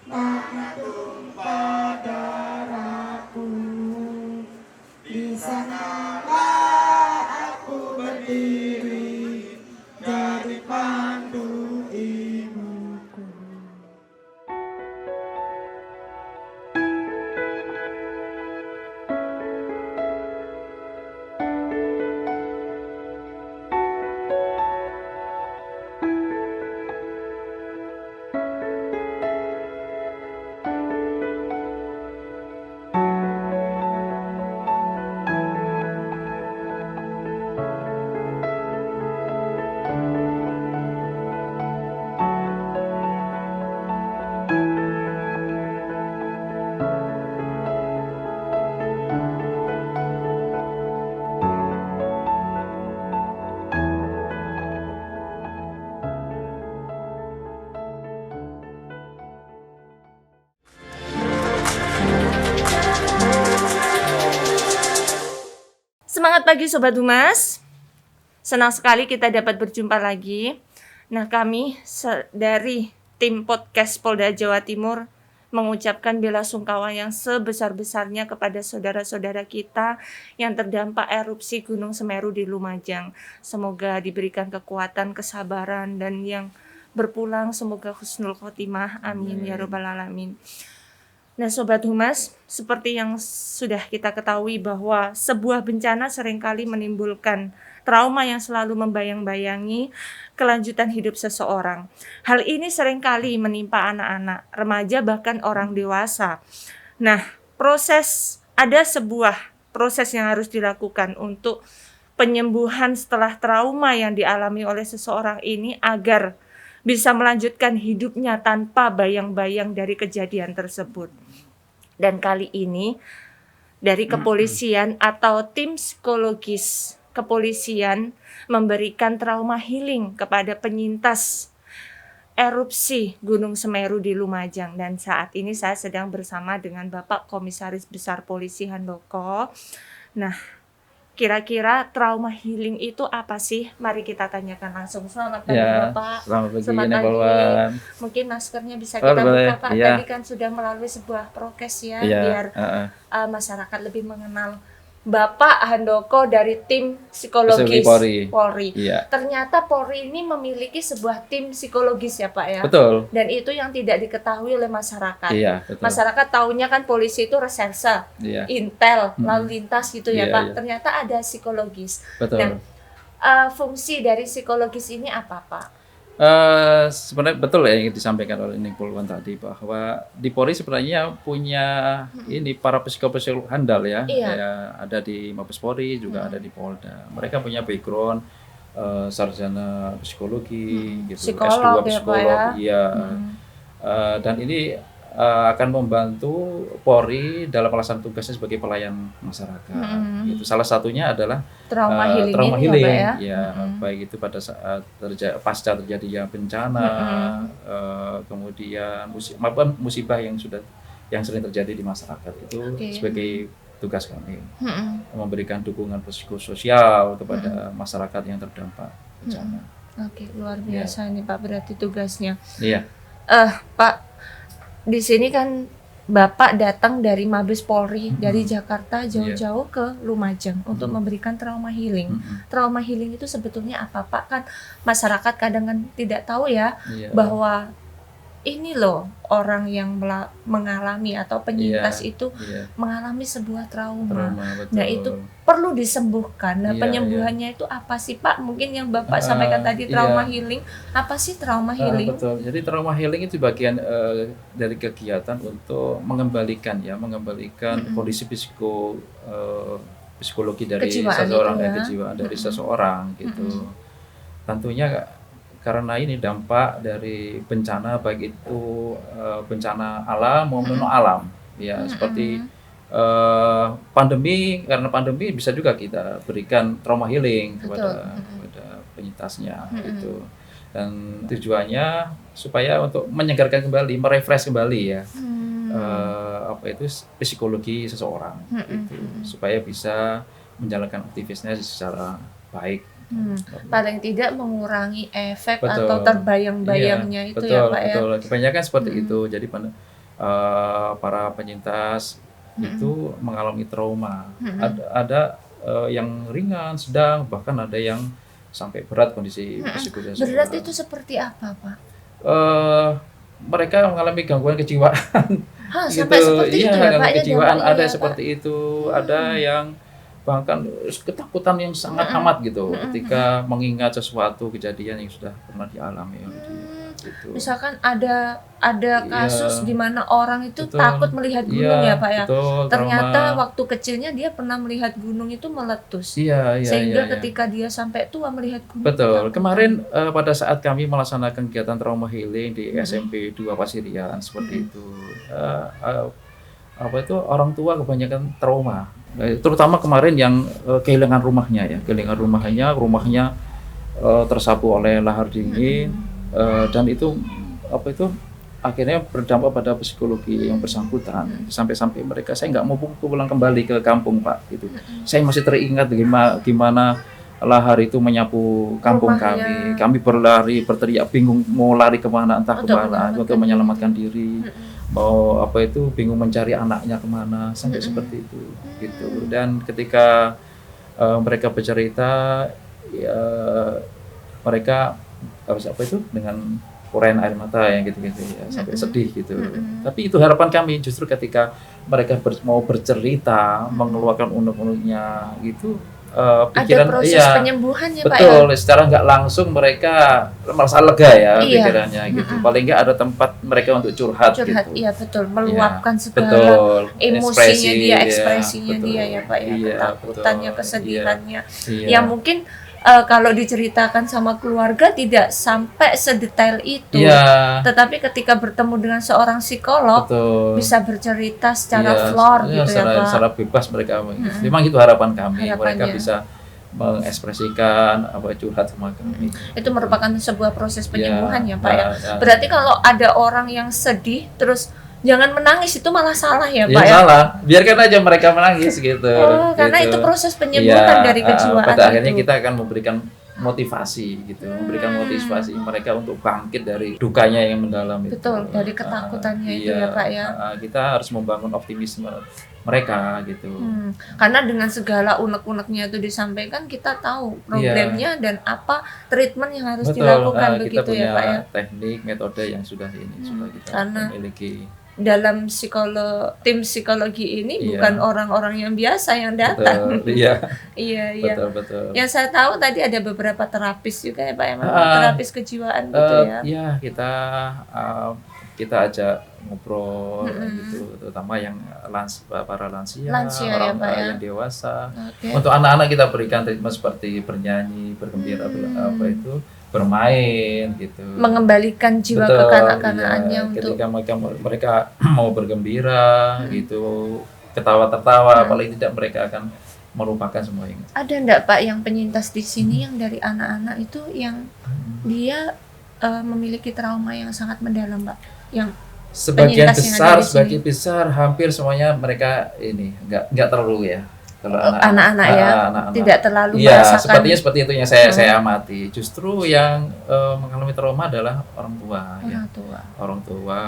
maka tumpah darahku. Di sanalah aku berdiri, jadi pandu ibuku. Semangat pagi Sobat Humas. Senang sekali kita dapat berjumpa lagi. Nah, kami dari tim podcast Polda Jawa Timur mengucapkan bela sungkawa yang sebesar-besarnya kepada saudara-saudara kita yang terdampak erupsi Gunung Semeru di Lumajang. Semoga diberikan kekuatan, kesabaran, dan yang berpulang semoga husnul khotimah. Amin ya rabbal alamin. Nah, Sobat Humas, seperti yang sudah kita ketahui bahwa sebuah bencana seringkali menimbulkan trauma yang selalu membayang-bayangi kelanjutan hidup seseorang. Hal ini seringkali menimpa anak-anak, remaja, bahkan orang dewasa. Nah, ada sebuah proses yang harus dilakukan untuk penyembuhan setelah trauma yang dialami oleh seseorang ini agar bisa melanjutkan hidupnya tanpa bayang-bayang dari kejadian tersebut. Dan kali ini dari kepolisian atau tim psikologis kepolisian memberikan trauma healing kepada penyintas erupsi Gunung Semeru di Lumajang. Dan saat ini saya sedang bersama dengan Bapak Komisaris Besar Polisi Handoko. Nah, kira-kira trauma healing itu apa sih? Mari kita tanyakan langsung. Selamat pagi Bapak. Selamat pagi. Selamat pagi. Mungkin maskernya bisa kita buka Pak. Iya. Tadi kan sudah melalui sebuah prokes ya, Iya. biar masyarakat lebih mengenal Bapak Handoko dari tim psikologis Polri. Iya. Ternyata Polri ini memiliki sebuah tim psikologis ya Pak ya. Betul. Dan itu yang tidak diketahui oleh masyarakat. Iya, betul. Masyarakat taunya kan polisi itu reserse, Iya. intel, lalu lintas gitu ya Iya, Pak. iya. Ternyata ada psikologis. Betul. Nah, fungsi dari psikologis ini apa Pak? Sebenarnya betul ya yang disampaikan oleh Ningpolwan tadi bahwa di Polri sebenarnya punya ini para psikolog handal ya. Iya. Ya, ada di Mabes Polri juga ada di Polda. Mereka punya background sarjana psikologi gitu, Psikolog S2 ya, Pak, psikolog, ya? iya. Dan ini akan membantu Polri dalam melaksanakan tugasnya sebagai pelayan masyarakat. Gitu. Salah satunya adalah Trauma healing trauma ini healing, ya Pak ya? baik itu pada saat pasca terjadinya bencana, kemudian musibah yang sering terjadi di masyarakat itu sebagai tugas kami memberikan dukungan psikososial kepada masyarakat yang terdampak bencana. Oke, luar biasa nih Pak berarti tugasnya. Iya. Pak, di sini kan Bapak datang dari Mabes Polri dari Jakarta jauh-jauh ke Lumajang untuk memberikan trauma healing. Trauma healing itu sebetulnya apa Pak? Kan masyarakat kadang kan tidak tahu ya bahwa ini loh orang yang mengalami atau penyintas itu mengalami sebuah trauma. Nah, itu perlu disembuhkan. Nah, penyembuhannya itu apa sih Pak? Mungkin yang Bapak sampaikan tadi trauma healing. Apa sih trauma healing? Betul. Jadi trauma healing itu bagian dari kegiatan untuk mengembalikan kondisi psikologi dari Kejiwaan seseorang itu ya. kejiwaan dari seseorang gitu. Tentunya karena ini dampak dari bencana, baik itu bencana alam maupun non alam ya, seperti pandemi. Karena pandemi bisa juga kita berikan trauma healing kepada penyintasnya gitu. Dan tujuannya supaya untuk menyegarkan kembali, merefresh kembali ya psikologi seseorang gitu, supaya bisa menjalankan aktivitasnya secara baik Paling tidak mengurangi efek Betul. atau terbayang-bayangnya Iya, itu betul, ya Pak ya. betul. Kebanyakan seperti itu. Jadi para penyintas itu mengalami trauma. Ada yang ringan, sedang, bahkan ada yang sampai berat kondisi psikologisnya. Berat itu seperti apa Pak? Mereka mengalami gangguan kejiwaan. Sampai seperti itu ya Pak gangguan ya, kejiwaan dampaknya ada ya, Pak? seperti itu. Ada yang bahkan ketakutan yang sangat amat gitu ketika mengingat sesuatu kejadian yang sudah pernah dialami oleh dia. Gitu. Misalkan ada kasus di mana orang itu Betul. takut melihat gunung ya Pak ya. Betul, Ternyata trauma. waktu kecilnya dia pernah melihat gunung itu meletus. Iya, Sehingga iya. ketika dia sampai tua melihat gunung. Betul. takut. Kemarin pada saat kami melaksanakan kegiatan trauma healing di SMP 2 Pasirian seperti itu. Orang tua kebanyakan trauma. Terutama kemarin yang kehilangan rumahnya ya. Kehilangan rumahnya tersapu oleh lahar dingin dan itu akhirnya berdampak pada psikologi yang bersangkutan sampai mereka, saya nggak mau pulang kembali ke kampung Pak gitu. Saya masih teringat gimana lahar itu menyapu kampung kami berteriak bingung mau lari kemana entah kemana untuk menyelamatkan diri, mau bingung mencari anaknya kemana sampai seperti itu gitu. Dan ketika mereka bercerita ya mereka dengan urayan air mata yang gitu-gitu ya sampai sedih gitu. Tapi itu harapan kami justru ketika mereka mau bercerita mengeluarkan unek-uneknya gitu pikiran ada proses penyembuhannya Pak ya. Betul, secara nggak langsung mereka merasa lega ya pikirannya gitu. Paling nggak ada tempat mereka untuk curhat gitu. Iya betul, meluapkan segala betul. emosinya dia, Iya, ekspresinya betul. dia ya Pak ya, Iya, ketakutannya, betul. kesedihannya. Iya. Yang mungkin kalau diceritakan sama keluarga tidak sampai sedetail itu. Iya. Tetapi ketika bertemu dengan seorang psikolog Betul. bisa bercerita secara floor gitu ya Pak. Secara bebas mereka. Memang itu harapan kami. Harapannya. Mereka bisa mengekspresikan curhat sama kami. Itu merupakan sebuah proses penyembuhan ya Pak ya. Ya. Berarti kalau ada orang yang sedih terus jangan menangis, itu malah salah ya Pak Ya ya. salah, biarkan aja mereka menangis gitu. Karena gitu. itu proses penyembuhan dari kejiwaan. Pada akhirnya itu. kita akan memberikan motivasi gitu, memberikan motivasi mereka untuk bangkit dari dukanya yang mendalam itu. Betul, dari ketakutannya itu ya Pak ya. Kita harus membangun optimisme mereka gitu. Karena dengan segala unek-uneknya itu disampaikan, kita tahu problemnya dan apa treatment yang harus dilakukan kita begitu punya ya Pak ya. teknik, metode yang sudah sudah kita miliki. Dalam tim psikologi ini bukan orang-orang yang biasa yang datang. Betul, iya. Iya. Betul. Yang saya tahu tadi ada beberapa terapis juga ya Pak ya, terapis kejiwaan gitu ya. Iya, kita ajak ngobrol gitu, terutama yang para lansia ya, Pak, ya? yang dewasa. Okay. Untuk anak-anak kita berikan treatment seperti bernyanyi, bergembira, bermain gitu. Mengembalikan jiwa kekanak-kanakannya untuk ketika mereka mau bergembira gitu, ketawa-tertawa, paling tidak mereka akan melupakan semua yang. Ada enggak Pak yang penyintas di sini yang dari anak-anak itu yang dia memiliki trauma yang sangat mendalam Pak? Yang sebagian besar hampir semuanya mereka ini nggak terlalu ya. Kalau anak-anak anak-anak tidak terlalu merasakan. Sepertinya seperti itu yang saya amati. Justru yang mengalami trauma adalah orang tua. Orang tua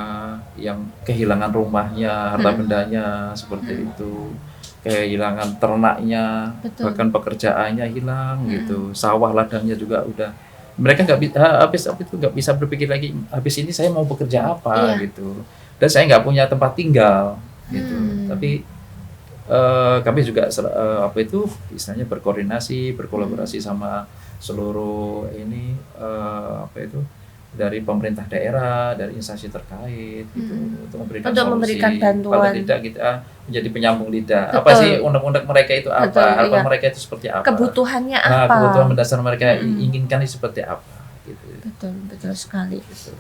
yang kehilangan rumahnya, harta bendanya seperti itu, kehilangan ternaknya, bahkan pekerjaannya hilang gitu, sawah ladangnya juga udah. Mereka nggak bisa berpikir lagi habis ini saya mau bekerja apa gitu, dan saya nggak punya tempat tinggal gitu. Tapi kami juga istilahnya berkolaborasi sama seluruh dari pemerintah daerah, dari instansi terkait gitu untuk memberikan bantuan. Paling tidak kita menjadi penyambung lidah. Betul. Apa sih unek-unek mereka itu apa? Harapan mereka itu seperti apa? Kebutuhannya apa? Kebutuhan mendasar mereka inginkan itu seperti apa? Gitu. Betul sekali. Gitu.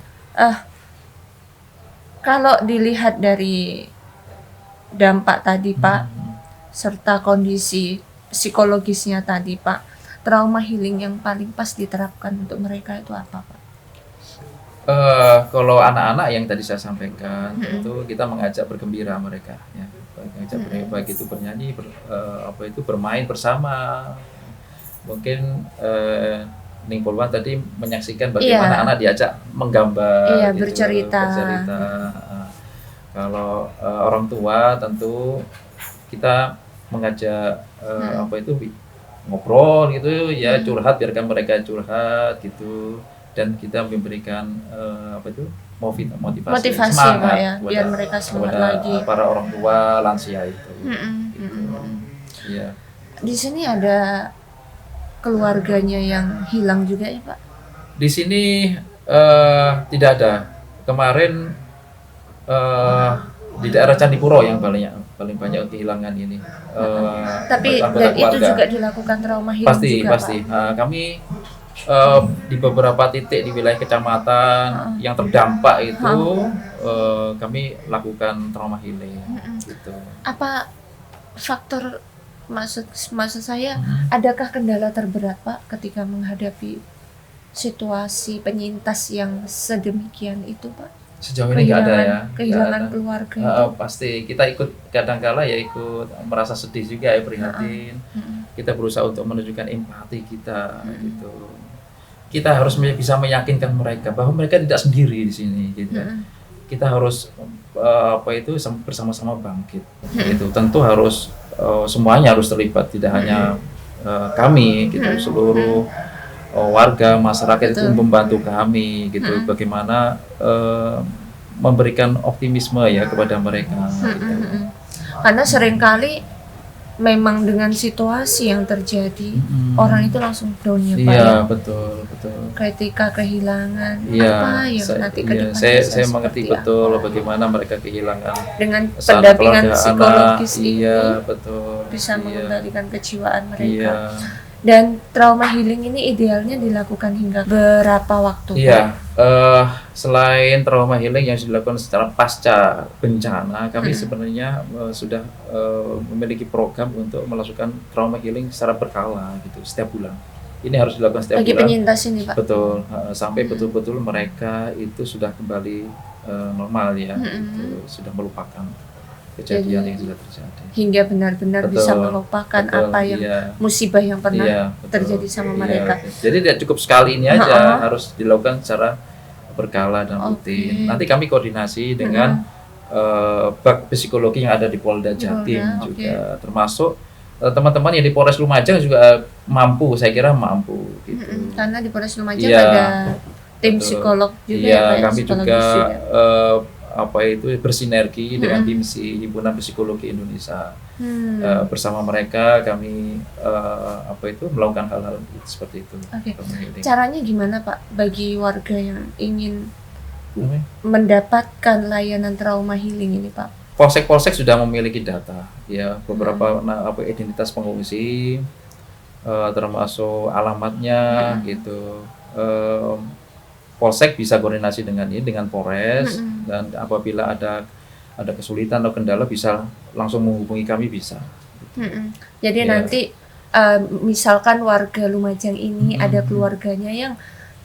Kalau dilihat dari dampak tadi Pak, serta kondisi psikologisnya tadi Pak, trauma healing yang paling pas diterapkan untuk mereka itu apa Pak? Kalau anak-anak yang tadi saya sampaikan itu kita mengajak bergembira mereka, ya, baik itu bernyanyi, bermain bersama, mungkin Ning Polwan tadi menyaksikan bagaimana Iya. anak diajak menggambar, Iya, gitu, bercerita. Kalau orang tua tentu kita mengajak apa itu ngobrol gitu ya, curhat, biarkan mereka curhat gitu, dan kita memberikan apa itu motivasi Motivasi, semangat Pak, ya, biar mereka semangat kepada lagi. para orang tua lansia itu. Gitu. Iya. Di sini ada keluarganya yang hilang juga ya, Pak? Di sini tidak ada. Kemarin di daerah Candipuro yang paling banyak kehilangan ini. Tapi anggota dan itu keluarga. juga dilakukan trauma healing Pasti juga, pasti. Pak? Nah, kami di beberapa titik di wilayah kecamatan yang terdampak itu kami lakukan trauma healing. Gitu. Apa faktor, maksud saya, adakah kendala terberat, Pak, ketika menghadapi situasi penyintas yang sedemikian itu, Pak? Sejauh ini nggak ada ya. Kehilangan Nggak ada. keluarga itu. Pasti kita ikut, kadangkala ya ikut merasa sedih juga ya, prihatin. Kita berusaha untuk menunjukkan empati kita gitu. Kita harus bisa meyakinkan mereka bahwa mereka tidak sendiri di sini gitu. Kita harus bersama-sama bangkit gitu. Tentu harus semuanya harus terlibat, tidak hanya kami gitu, seluruh warga masyarakat itu membantu kami gitu, bagaimana memberikan optimisme ya kepada mereka gitu. Karena seringkali memang dengan situasi yang terjadi orang itu langsung down ya, Pak. Iya, Ya? betul. Ketika kehilangan Iya, apa yang nanti ke depan saya bisa mengerti seperti betul apa. bagaimana mereka kehilangan Dengan saat pendampingan keluarga psikologis anak. ini Iya, betul. bisa Iya. mengembalikan kejiwaan mereka. Iya. Dan trauma healing ini idealnya dilakukan hingga berapa waktu, Pak? Iya, selain trauma healing yang dilakukan secara pasca bencana, kami sebenarnya sudah memiliki program untuk melakukan trauma healing secara berkala gitu, setiap bulan. Ini harus dilakukan setiap Bagi bulan. penyintas ini, Pak. Betul, sampai betul-betul mereka itu sudah kembali normal ya, gitu, sudah melupakan kejadian yang sudah terjadi. Hingga benar-benar bisa Betul, melupakan betul, apa yang iya. musibah yang pernah Iya, betul. terjadi sama Iya, mereka. jadi tidak cukup sekali ini aja, harus dilakukan secara berkala dan rutin. Nanti kami koordinasi dengan bak psikologi yang ada di Polda Jatim Polda, juga, termasuk teman-teman yang di Polres Lumajang juga mampu, saya kira mampu gitu. Karena di Polres Lumajang Iya, ada tim betul. psikolog juga Iya, ya, Pak, ya, kami psikologis juga bersinergi dengan HIMSI, Himpunan Psikologi Indonesia. Bersama mereka kami melakukan hal-hal seperti itu. Oke. Caranya gimana, Pak, bagi warga yang ingin mendapatkan layanan trauma healing ini, Pak? Polsek-polsek sudah memiliki data, ya, beberapa identitas pengungsi, termasuk alamatnya, gitu. Polsek bisa koordinasi dengan Polres, dan apabila ada kesulitan atau kendala bisa langsung menghubungi kami, bisa. Jadi Ya. nanti misalkan warga Lumajang ini ada keluarganya yang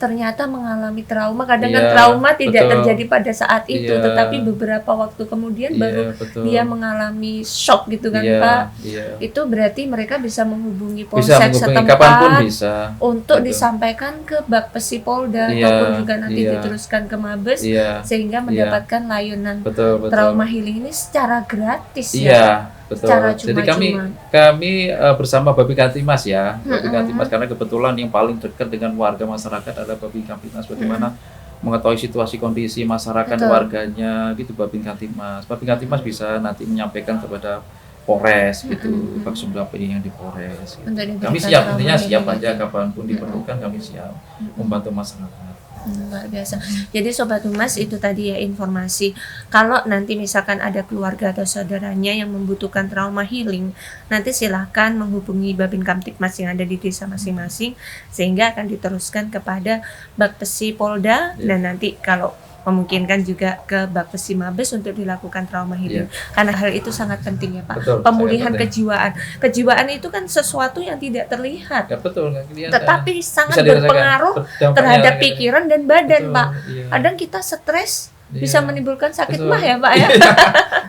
ternyata mengalami trauma, kadang kan Iya, trauma tidak betul. terjadi pada saat itu, Iya. tetapi beberapa waktu kemudian baru betul. dia mengalami shock gitu kan, Iya, Pak. iya. Itu berarti mereka bisa menghubungi Bisa polsek menghubungi setempat kapanpun bisa. untuk Betul. disampaikan ke Bapesi Polda Iya, ataupun juga nanti iya. diteruskan ke Mabes Iya, sehingga mendapatkan layanan betul. trauma healing ini secara gratis ya. Iya, betul. Secara Jadi cuma-cuma. kami bersama Babi Kantimas ya, Babi Kantimas, karena kebetulan yang paling dekat dengan warga masyarakat adalah Babi Kantimas. Bagaimana mengetahui situasi kondisi masyarakat, Betul. warganya gitu, Babi Kantimas. Babi Kantimas bisa nanti menyampaikan kepada Polres gitu, Bak Sumdamping yang di Polres. Gitu. Untuk diberikan Kami siap, trauma intinya siap healing. aja kapanpun diperlukan, kami siap membantu masyarakat. Luar biasa. Jadi Sobat Humas, itu tadi ya informasi. Kalau nanti misalkan ada keluarga atau saudaranya yang membutuhkan trauma healing, nanti silahkan menghubungi Babin Kamtibmas yang ada di desa masing-masing, sehingga akan diteruskan kepada Bapesi Polda, dan nanti kalau memungkinkan juga ke Bapesi Mabes untuk dilakukan trauma healing. Karena hal itu sangat penting ya, Pak. Betul, Pemulihan sangat penting. kejiwaan. Kejiwaan itu kan sesuatu yang tidak terlihat, Ya betul, nggak kelihatan. tetapi Bisa sangat dirasakan berpengaruh dampaknya terhadap gitu. pikiran dan badan, Betul, Pak. iya. Kadang kita stres Bisa menimbulkan sakit mah ya Pak ya.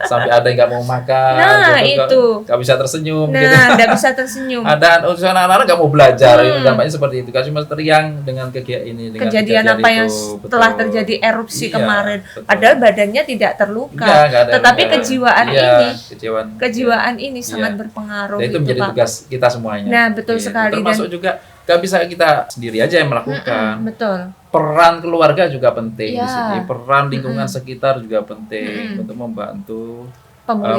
Sampai ada yang nggak mau makan, Nah, itu. nggak bisa tersenyum, gitu. Nah, nggak bisa tersenyum. Ada anak-anak nggak mau belajar, dampaknya seperti itu. Kasih mas teriang dengan kegiatan ini, dengan Kejadian apa yang itu, setelah betul. terjadi erupsi Iya, kemarin, betul. padahal badannya tidak terluka, Enggak ada tetapi luka. kejiwaan Iya, ini, kejiwaan ini Iya. sangat berpengaruh. Dan itu menjadi Pak. tugas kita semuanya. Nah, betul Gitu. sekali. Termasuk juga nggak bisa kita sendiri aja yang melakukan. Betul. Peran keluarga juga penting Ya. di sini. Peran lingkungan sekitar juga penting untuk membantu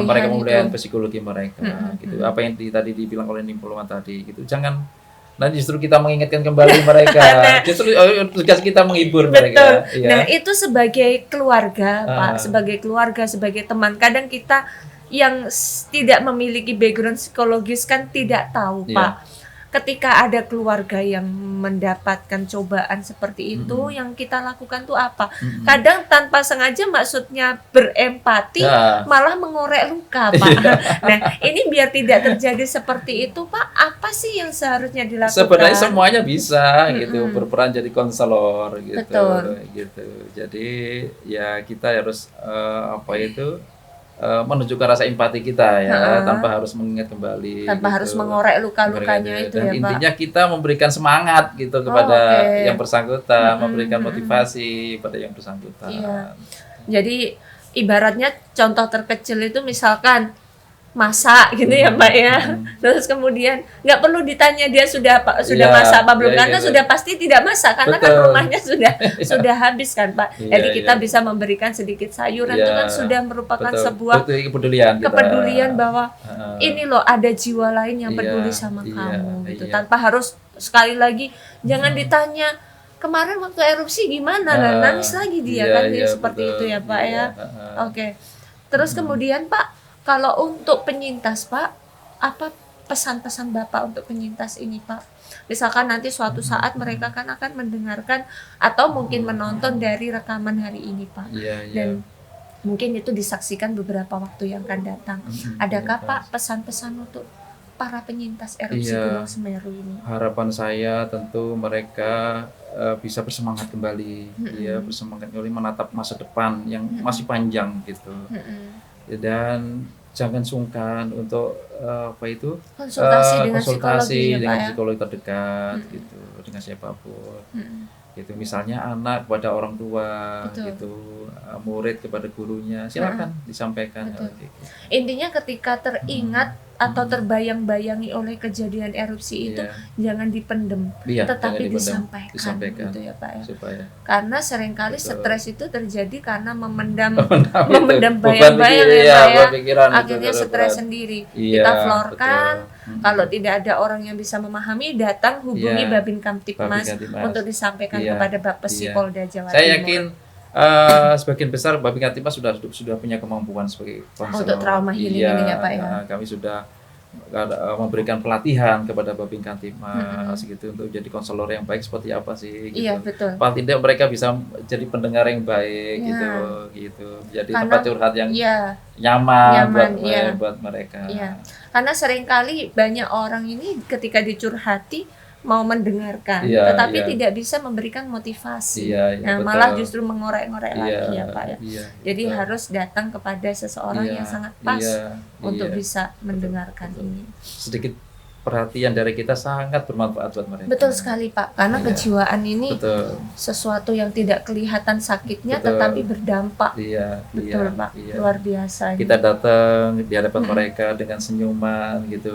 mereka pemulihan itu. psikologi mereka. Gitu. Apa yang tadi dibilang oleh Nimpuluan tadi. Gitu. Jangan nanti justru kita mengingatkan kembali mereka. Justru tugas kita menghibur Betul. mereka. Iya. Nah, itu sebagai keluarga, Pak, sebagai keluarga, sebagai teman. Kadang kita yang tidak memiliki background psikologis kan tidak tahu, Iya. Pak. Ketika ada keluarga yang mendapatkan cobaan seperti itu, yang kita lakukan tuh apa? Kadang tanpa sengaja maksudnya berempati, Ya. malah mengorek luka, Pak. Nah, ini biar tidak terjadi seperti itu, Pak, apa sih yang seharusnya dilakukan? Sebenarnya semuanya bisa gitu, berperan jadi konselor gitu. Betul. Gitu. Jadi ya kita harus menunjukkan rasa empati kita ya, tanpa harus mengingat kembali. Tanpa gitu. harus mengorek luka-lukanya itu Dan ya, Pak. intinya kita memberikan semangat gitu kepada oke. yang bersangkutan, memberikan motivasi pada yang bersangkutan. Iya. Jadi ibaratnya contoh terkecil itu misalkan masak gitu ya Pak ya. Terus kemudian nggak perlu ditanya dia sudah Iya, masak apa belum iya, karena iya. sudah pasti tidak masak karena kan Betul. rumahnya sudah habis kan Pak. Iya, Jadi kita iya. bisa memberikan sedikit sayuran itu kan sudah merupakan Betul. sebuah Betul, kepedulian kita. kepedulian bahwa Heeh. ini loh ada jiwa lain yang Iya, peduli sama iya, kamu gitu. iya. Tanpa harus sekali lagi jangan ditanya kemarin waktu erupsi gimana lah nangis lagi dia iya, kan iya, seperti betul. itu ya Pak Iya, ya. heeh. Oke. Terus kemudian Pak, kalau untuk penyintas Pak, apa pesan-pesan Bapak untuk penyintas ini Pak? Misalkan nanti suatu saat mereka kan akan mendengarkan atau mungkin menonton dari rekaman hari ini Pak. Iya, iya. Dan mungkin itu disaksikan beberapa waktu yang akan datang. Adakah Pak pesan-pesan untuk para penyintas erupsi Iya. Gunung Semeru ini? Harapan saya tentu mereka bisa bersemangat kembali, ya bersemangat kembali menatap masa depan yang masih panjang gitu. Dan jangan sungkan untuk Konsultasi dengan konsultasi psikologi ya dengan Pak ya. psikolog terdekat gitu, dengan siapapun. Gitu misalnya anak kepada orang tua, Betul. gitu, murid kepada gurunya, silakan disampaikan. Betul. Gitu. Intinya ketika teringat atau terbayang-bayangi oleh kejadian erupsi itu Iya. jangan dipendem, Iya, tetapi jangan dipendam, disampaikan gitu ya Pak ya. supaya Karena seringkali Betul. stres itu terjadi karena memendam beban bayang-bayang ya iya, Pak ya. beban pikiran itu Akhirnya terus stres berat. sendiri. Iya, Kita florkan. betul. Kalau tidak ada orang yang bisa memahami, datang hubungi Iya, Babin Kamtipmas Babin Kamtipmas. untuk disampaikan Iya, kepada Bapak iya. Polda Jawa Timur. Saya yakin sebagian besar Babin Kamtipmas sudah punya kemampuan sebagai konselor. Untuk trauma healing Iya, ini ya, Pak, ya. Kami sudah memberikan pelatihan kepada Babin Kamtipmas gitu untuk jadi konselor yang baik seperti apa sih gitu. Iya, betul. Paling tidak mereka bisa jadi pendengar yang baik Iya. gitu. Jadi Karena- tempat curhat yang Iya. nyaman iya. buat mereka. Iya, karena seringkali banyak orang ini ketika dicurhati mau mendengarkan, Iya, tetapi iya. tidak bisa memberikan motivasi. Iya, iya, Nah, betul. malah justru mengorek-ngorek Iya, lagi ya Pak ya. iya, Jadi betul. harus datang kepada seseorang Iya, yang sangat pas iya, untuk iya. bisa mendengarkan betul. ini. Sedikit perhatian dari kita sangat bermanfaat buat mereka. Betul sekali Pak, karena Iya. kejiwaan ini Betul. sesuatu yang tidak kelihatan sakitnya Betul. tetapi berdampak. Iya, Betul iya, Pak, iya. luar biasa. ini. Kita datang di hadapan mereka dengan senyuman gitu,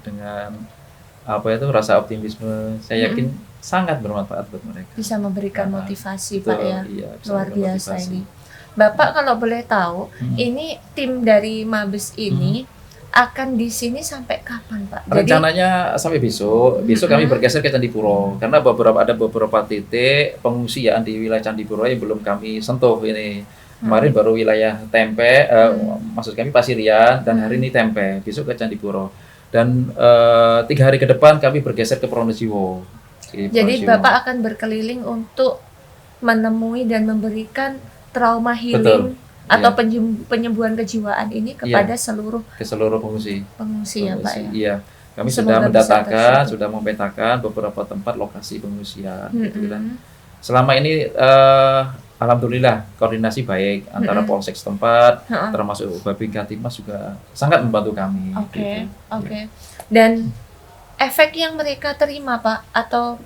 dengan rasa optimisme. Saya yakin sangat bermanfaat buat mereka. Bisa memberikan Nah, motivasi betul, Pak ya. iya, bisa Luar memberikan biasa motivasi. ini. Bapak kalau boleh tahu, ini tim dari Mabes ini akan di sini sampai kapan Pak? Jadi Rencananya sampai besok. Besok kami bergeser ke Candipuro karena ada beberapa titik pengungsian di wilayah Candipuro yang belum kami sentuh ini. Kemarin baru wilayah Tempe, maksud kami Pasirian, dan hari ini Tempe. Besok ke Candipuro. Dan 3 hari ke depan kami bergeser ke Pronojiwo. jadi Bapak akan berkeliling untuk menemui dan memberikan trauma healing atau penyembuhan kejiwaan ini kepada seluruh ke seluruh pengungsi. pengungsi ya Pak ya. Iya. Kami Semoga sudah bisa mendatangkan, tersentuh. sudah memetakan beberapa tempat lokasi pengungsian gitu kan. Mm-mm. Selama ini alhamdulillah koordinasi baik antara polsek setempat, termasuk Babinka Timas juga sangat membantu kami. Oke, gitu. oke. Dan efek yang mereka terima Pak atau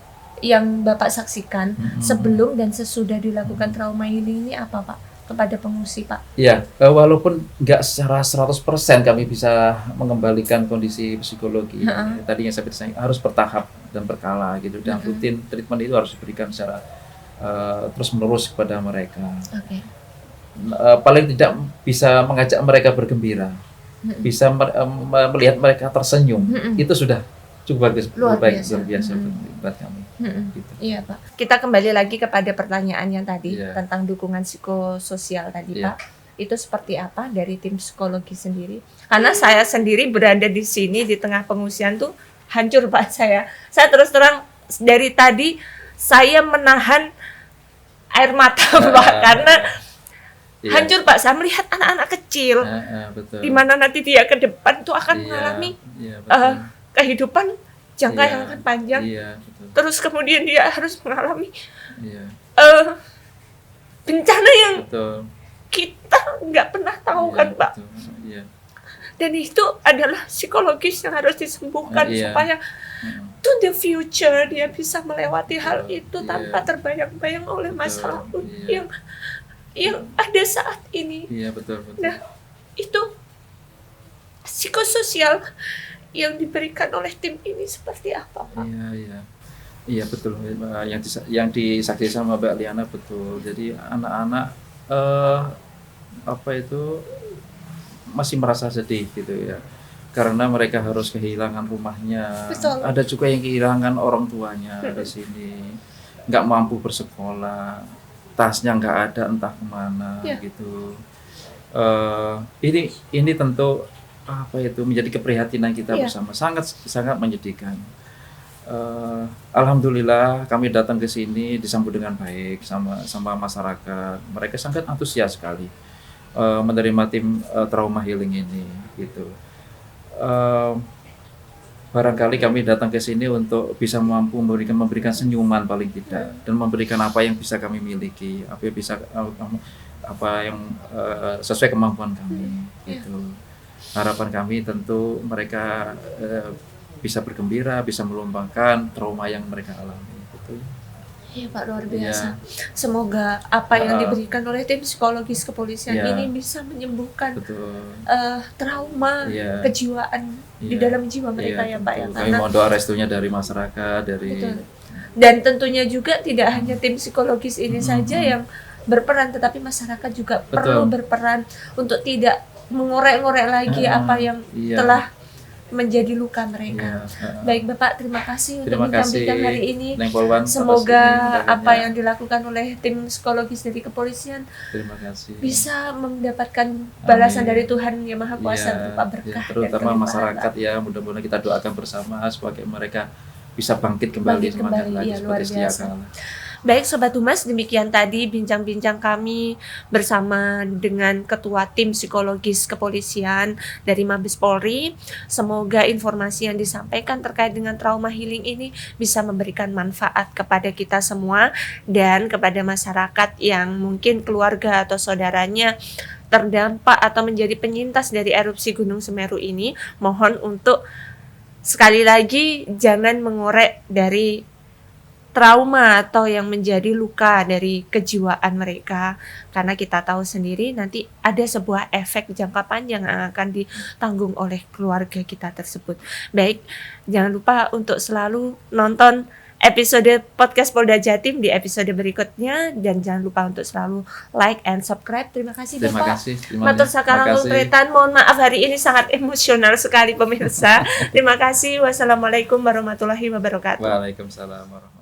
yang Bapak saksikan sebelum dan sesudah dilakukan trauma healing ini apa Pak kepada pengungsi Pak? Ya, walaupun nggak secara 100% kami bisa mengembalikan kondisi psikologi. Tadi yang saya bilang harus bertahap dan berkala gitu, dan rutin treatment itu harus diberikan secara terus menerus kepada mereka. Oke. Paling tidak bisa mengajak mereka bergembira, bisa melihat mereka tersenyum, itu sudah cukup bagus, Luar biasa biasa. buat kami. Gitu. Iya Pak. Kita kembali lagi kepada pertanyaan yang tadi Iya. tentang dukungan psikososial tadi Iya. Pak. Itu seperti apa dari tim psikologi sendiri? Karena saya sendiri berada di sini di tengah pengungsian tuh hancur Pak saya. Saya terus terang dari tadi saya menahan air mata Pak karena Iya. hancur Pak. Saya melihat anak-anak kecil Betul. di mana nanti dia ke depan tuh akan Iya, mengalami iya, betul. kehidupan jangka Iya, yang akan panjang. Iya, betul. Terus kemudian dia harus mengalami Iya, bencana yang betul. kita nggak pernah tahu Iya, kan Pak. betul. Iya. Dan itu adalah psikologis yang harus disembuhkan Iya. supaya to the future dia bisa melewati hal itu Iya. tanpa terbayang-bayang oleh masa Betul. lalu Iya. yang ada saat ini. Iya, betul, betul. Nah, itu psikososial yang diberikan oleh tim ini seperti apa Pak? Iya, iya. Iya, betul. Yang disaksikan sama Mbak Liana betul. Jadi anak-anak masih merasa sedih gitu ya. Karena mereka harus kehilangan rumahnya. Betul. Ada juga yang kehilangan orang tuanya di sini. Nggak mampu bersekolah. Tasnya nggak ada entah kemana Iya. gitu. Ini tentu menjadi keprihatinan kita Iya. bersama, sangat menyedihkan. Alhamdulillah kami datang ke sini disambut dengan baik sama masyarakat. Mereka sangat antusias sekali menerima tim trauma healing ini gitu. Barangkali kami datang ke sini untuk bisa mampu memberikan senyuman paling tidak, dan memberikan apa yang bisa kami miliki, apa yang sesuai kemampuan kami gitu. Harapan kami tentu mereka bisa bergembira, bisa melupakan trauma yang mereka alami gitu. Iya Pak, luar biasa. Iya. Semoga apa yang diberikan oleh tim psikologis kepolisian Iya. ini bisa menyembuhkan Betul. trauma Iya. kejiwaan di Iya. dalam jiwa mereka Iya, ya Pak ya. betul. Kami mohon doa restunya dari masyarakat, dari Betul. Dan tentunya juga tidak hanya tim psikologis ini saja yang berperan, tetapi masyarakat juga Betul. perlu berperan untuk tidak mengorek-ngorek lagi apa yang iya. telah menjadi luka mereka. Iya. Baik Bapak, terima kasih untuk Terima kasih bincang-bincang hari ini. Neng Polwan, atas Semoga undangannya. apa yang dilakukan oleh tim psikologis dari kepolisian Terima kasih. bisa mendapatkan balasan Amin. dari Tuhan Yang Maha Kuasa Iya, berupa berkah iya, dan terutama kelimpahan, masyarakat Pak. ya, mudah-mudahan kita doakan bersama supaya mereka bisa bangkit kembali semangat lagi iya, luar seperti sedia biasa. kala. Baik Sobat Humas, demikian tadi bincang-bincang kami bersama dengan Ketua Tim Psikologis Kepolisian dari Mabes Polri. Semoga informasi yang disampaikan terkait dengan trauma healing ini bisa memberikan manfaat kepada kita semua dan kepada masyarakat yang mungkin keluarga atau saudaranya terdampak atau menjadi penyintas dari erupsi Gunung Semeru ini. Mohon untuk sekali lagi jangan mengorek dari trauma atau yang menjadi luka dari kejiwaan mereka, karena kita tahu sendiri nanti ada sebuah efek jangka panjang yang akan ditanggung oleh keluarga kita tersebut. Baik, jangan lupa untuk selalu nonton episode podcast Polda Jatim di episode berikutnya, dan jangan lupa untuk selalu like and subscribe. Terima kasih Terima Bapak. kasih. Matur sakarang kultretan, mohon maaf hari ini sangat emosional sekali pemirsa. Terima kasih. Wassalamualaikum warahmatullahi wabarakatuh. Waalaikumsalam warahmatullahi wabarakatuh.